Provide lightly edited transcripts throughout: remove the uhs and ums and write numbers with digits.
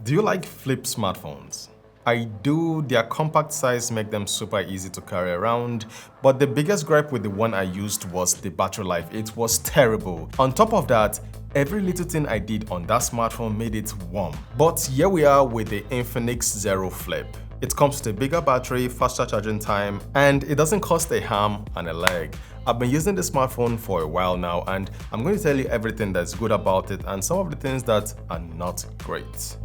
Do you like flip smartphones? I do. Their compact size make them super easy to carry around, but the biggest gripe with the one I used was the battery life. It was terrible. On top of that, every little thing I did on that smartphone made it warm. But here we are with the Infinix Zero Flip. It comes with a bigger battery, faster charging time, and it doesn't cost a arm and a leg. I've been using the smartphone for a while now, and I'm going to tell you everything that's good about it and some of the things that are not great.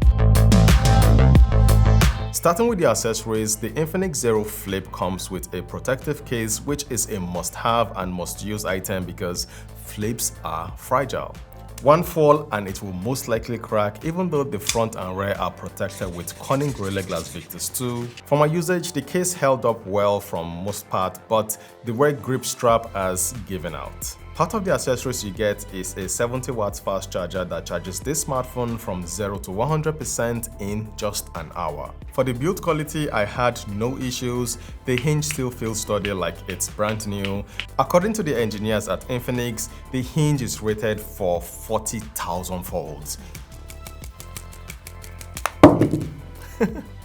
Starting with the accessories, the Infinix Zero Flip comes with a protective case, which is a must-have and must-use item because flips are fragile. One fall and it will most likely crack, even though the front and rear are protected with cunning Gorilla Glass Victus 2. For my usage, the case held up well from most part, but the rear grip strap has given out. Part of the accessories you get is a 70 watts fast charger that charges this smartphone from 0 to 100% in just an hour. For the build quality, I had no issues. The hinge still feels sturdy like it's brand new. According to the engineers at Infinix, the hinge is rated for 40,000 folds.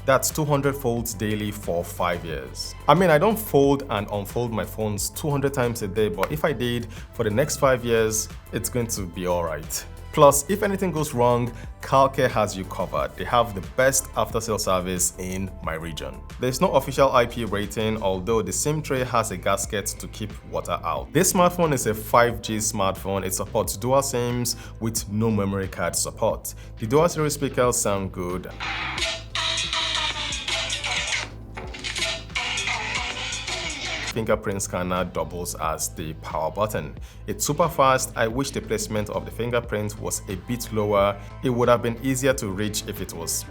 That's 200 folds daily for 5 years. I mean, I don't fold and unfold my phones 200 times a day, but if I did, for the next 5 years, it's going to be alright. Plus, if anything goes wrong, CalCare has you covered. They have the best after-sale service in my region. There's no official IP rating, although the SIM tray has a gasket to keep water out. This smartphone is a 5G smartphone. It supports dual SIMs with no memory card support. The dual stereo speakers sound good. Fingerprint scanner doubles as the power button. It's super fast. I wish the placement of the fingerprint was a bit lower. It would have been easier to reach if it was.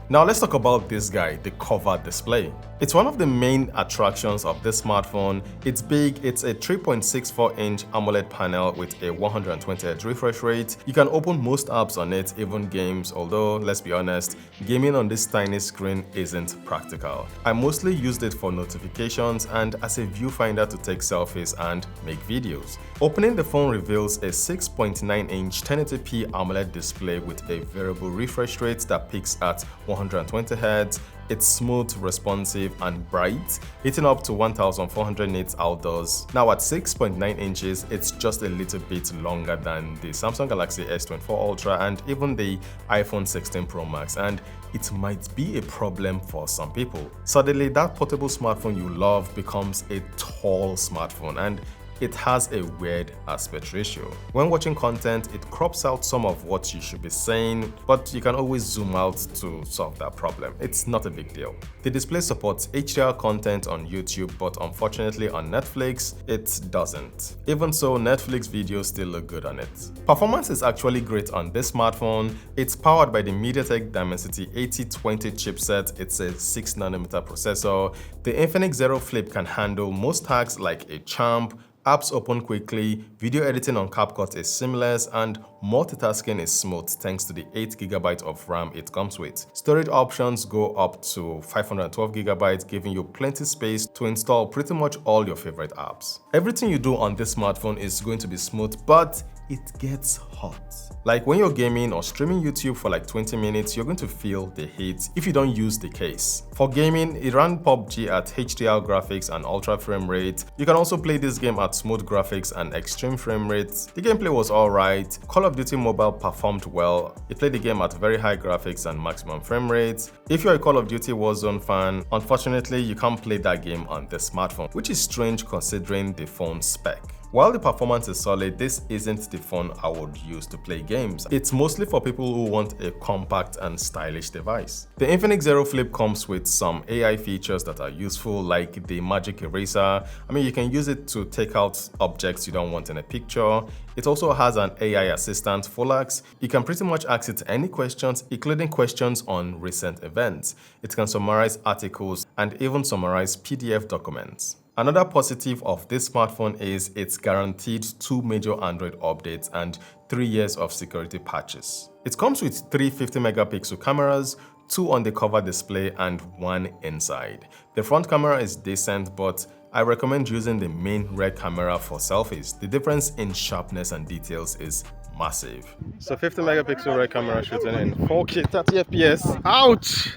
Now let's talk about this guy, the cover display. It's one of the main attractions of this smartphone. It's big. It's a 3.64-inch AMOLED panel with a 120Hz refresh rate. You can open most apps on it, even games, although let's be honest, gaming on this tiny screen isn't practical. I mostly used it for notifications and as a viewfinder to take selfies and make videos. Opening the phone reveals a 6.9-inch 1080p AMOLED display with a variable refresh rate that peaks at 120Hz. It's smooth, responsive, and bright, hitting up to 1400 nits outdoors. Now at 6.9 inches, it's just a little bit longer than the Samsung Galaxy S24 Ultra and even the iPhone 16 Pro Max, and it might be a problem for some people. Suddenly, that portable smartphone you love becomes a tall smartphone, and it has a weird aspect ratio. When watching content, it crops out some of what you should be saying, but you can always zoom out to solve that problem. It's not a big deal. The display supports HDR content on YouTube, but unfortunately on Netflix, it doesn't. Even so, Netflix videos still look good on it. Performance is actually great on this smartphone. It's powered by the MediaTek Dimensity 8020 chipset. It's a 6nm processor. The Infinix Zero Flip can handle most tasks like a champ. Apps open quickly, video editing on CapCut is seamless, and multitasking is smooth thanks to the 8GB of RAM it comes with. Storage options go up to 512GB, giving you plenty space to install pretty much all your favorite apps. Everything you do on this smartphone is going to be smooth, but it gets hot. Like when you're gaming or streaming YouTube for like 20 minutes, you're going to feel the heat if you don't use the case. For gaming, it ran PUBG at HDR graphics and ultra frame rate. You can also play this game at smooth graphics and extreme frame rates. The gameplay was alright. Call of Duty Mobile performed well. It played the game at very high graphics and maximum frame rates. If you're a Call of Duty Warzone fan, unfortunately you can't play that game on the smartphone, which is strange considering the phone's spec. While the performance is solid, this isn't the phone I would use to play games. It's mostly for people who want a compact and stylish device. The Infinix Zero Flip comes with some AI features that are useful, like the magic eraser. I mean, you can use it to take out objects you don't want in a picture. It also has an AI assistant, Folax. You can pretty much ask it any questions, including questions on recent events. It can summarize articles and even summarize PDF documents. Another positive of this smartphone is it's guaranteed 2 major Android updates and 3 years of security patches. It comes with 3 50-megapixel cameras, 2 on the cover display and 1 inside. The front camera is decent, but I recommend using the main rear camera for selfies. The difference in sharpness and details is massive. So 50 megapixel rear camera shooting in 4K 30 FPS. Ouch!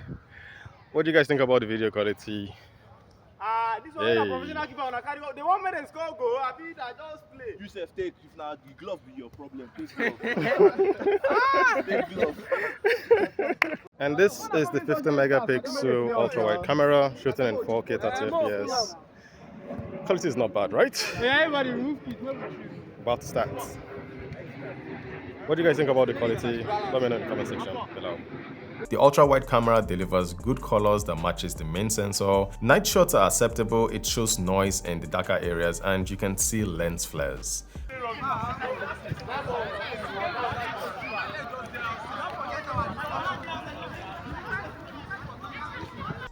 What do you guys think about the video quality? This one is a professional keeper on a carry. They want me to score goal. I think I just play. You say take if now the glove be your problem. Take glove. Take glove. And this is the 50 megapixel ultra wide camera shooting in 4K 30 FPS. Quality is not bad, right? Yeah, everybody remove it. About to start. What do you guys think about the quality? Let me know in the comment section below. The ultra-wide camera delivers good colors that matches the main sensor. Night shots are acceptable, it shows noise in the darker areas, and you can see lens flares.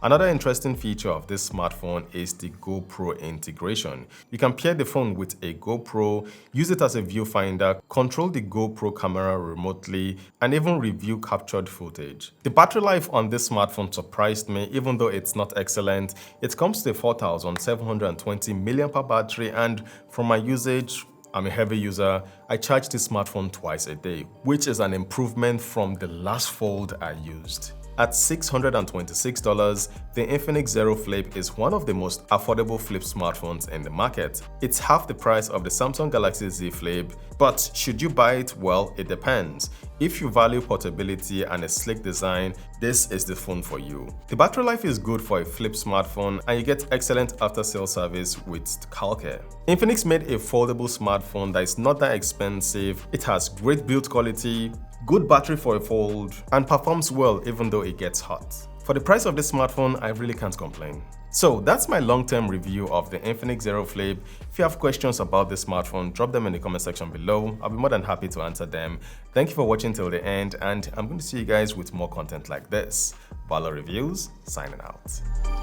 Another interesting feature of this smartphone is the GoPro integration. You can pair the phone with a GoPro, use it as a viewfinder, control the GoPro camera remotely, and even review captured footage. The battery life on this smartphone surprised me, even though it's not excellent. It comes to a 4720 mAh battery, and from my usage, I'm a heavy user, I charge this smartphone twice a day, which is an improvement from the last Fold I used. At $626, the Infinix Zero Flip is one of the most affordable flip smartphones in the market. It's half the price of the Samsung Galaxy Z Flip, but should you buy it? Well, it depends. If you value portability and a sleek design, this is the phone for you. The battery life is good for a flip smartphone, and you get excellent after-sales service with CalCare. Infinix made a foldable smartphone that is not that expensive. It has great build quality, good battery for a fold, and performs well even though it gets hot. For the price of this smartphone, I really can't complain. So that's my long-term review of the Infinix Zero Flip. If you have questions about this smartphone, drop them in the comment section below. I'll be more than happy to answer them. Thank you for watching till the end, and I'm going to see you guys with more content like this. Valor Reviews, signing out.